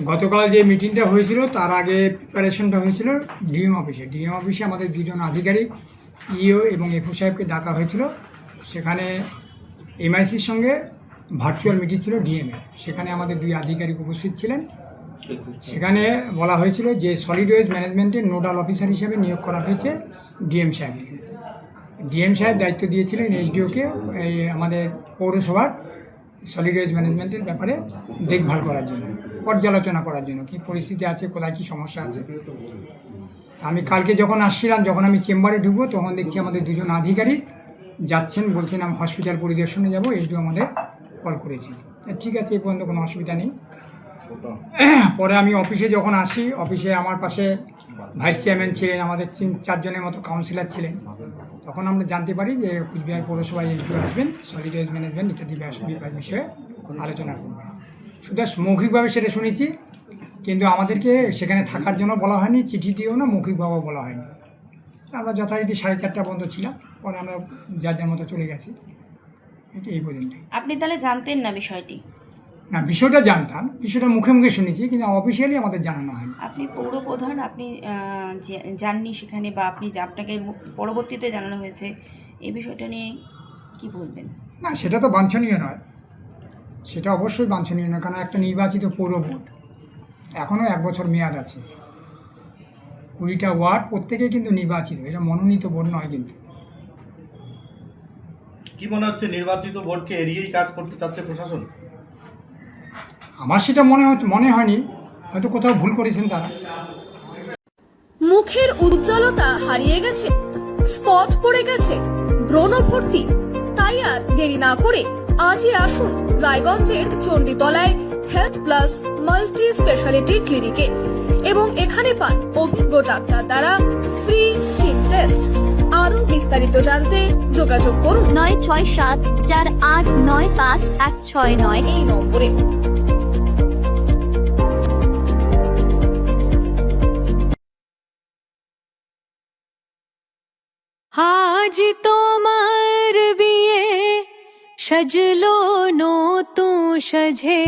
গতকাল যে মিটিংটা হয়েছিল তার আগে প্রিপারেশনটা হয়েছিল ডিএম অফিসে। ডিএম অফিসে আমাদের দুজন আধিকারিক ইও এবং এফও সাহেবকে ডাকা হয়েছিল। সেখানে এমআইসির সঙ্গে ভার্চুয়াল মিটিং ছিল ডিএমএ, সেখানে আমাদের দুই আধিকারিক উপস্থিত ছিলেন। সেখানে বলা হয়েছিল যে সলিড ওয়েস্ট ম্যানেজমেন্টের নোডাল অফিসার হিসেবে নিয়োগ করা হয়েছে ডিএম সাহেবকে। ডিএম সাহেব দায়িত্ব দিয়েছিলেন এসডিওকে এই আমাদের পৌরসভার সলিড ওয়েস্ট ম্যানেজমেন্টের ব্যাপারে দেখভাল করার জন্য, পর্যালোচনা করার জন্য কী পরিস্থিতি আছে, কোথায় কী সমস্যা আছে। আমি কালকে যখন আসছিলাম, যখন আমি চেম্বারে ঢুকবো তখন দেখছি আমাদের দুজন আধিকারিক যাচ্ছেন, বলছেন আমি হসপিটাল পরিদর্শনে যাব, এসডিও আমাদের কল করেছি। ঠিক আছে, এই পর্যন্ত কোনো অসুবিধা নেই। পরে আমি অফিসে যখন আসি, অফিসে আমার পাশে ভাইস চেয়ারম্যান ছিলেন, আমাদের 3-4 জনের মতো কাউন্সিলর ছিলেন। তখন আমরা জানতে পারি যে কুচবিহার পৌরসভায় এসডিও আসবেন, সলিড ওয়েস্ট ম্যানেজমেন্ট ইত্যাদি বিষয়ে আলোচনা করবেন। শুধু মৌখিকভাবে সেটা শুনেছি, কিন্তু আমাদেরকে সেখানে থাকার জন্য বলা হয়নি, চিঠি দিয়েও না, মৌখিকভাবেও বলা হয়নি। আমরা যথারীতি 4:30 পর্যন্ত ছিলাম, পরে আমরা যার যার মতো চলে গেছি। এটা এই পর্যন্ত। আপনি তাহলে জানতেন না বিষয়টি? না, বিষয়টা জানতাম, বিষয়টা মুখে মুখে শুনেছি, কিন্তু অফিসিয়ালি আমাদের জানানো হয়নি। আপনি পৌর প্রধান, আপনি যাননি সেখানে, বা আপনি আপনাকে পরবর্তীতে জানানো হয়েছে, এই বিষয়টা নিয়ে কি বলবেন? না, সেটা তো বাঞ্ছনীয় নয়, সেটা অবশ্যই বাঞ্ছনীয় নয়, কারণ একটা নির্বাচিত পৌর বোর্ড, এখনও 1 বছর মেয়াদ আছে। 20টা ওয়ার্ড প্রত্যেকে কিন্তু নির্বাচিত, এটা মনোনীত বোর্ড নয়। কিন্তু কি মনে হচ্ছে, নির্বাচিত বোর্ডকে এড়িয়েই কাজ করতে চাচ্ছে প্রশাসন? আমার সেটা মনে হয়নি, হয়তো কোথাও ভুল করেছেন তারা। মুখের উজ্জ্বলতা হারিয়ে গেছে, স্পট পড়ে গেছে, ব্রণ ভর্তি, তাই আর দেরি না করে আজই আসুন রায়গঞ্জের চণ্ডীতলায় হেলথ প্লাস মাল্টি স্পেশালিটি ক্লিনিকে এবং এখানে পান অভিজ্ঞ ডাক্তার দ্বারা ফ্রি স্কিন টেস্ট। আরো বিস্তারিত জানতে যোগাযোগ করুন 9674895169 এই নম্বরে। আজ তোমার বিয়ে, সাজলো নতুন সাজে।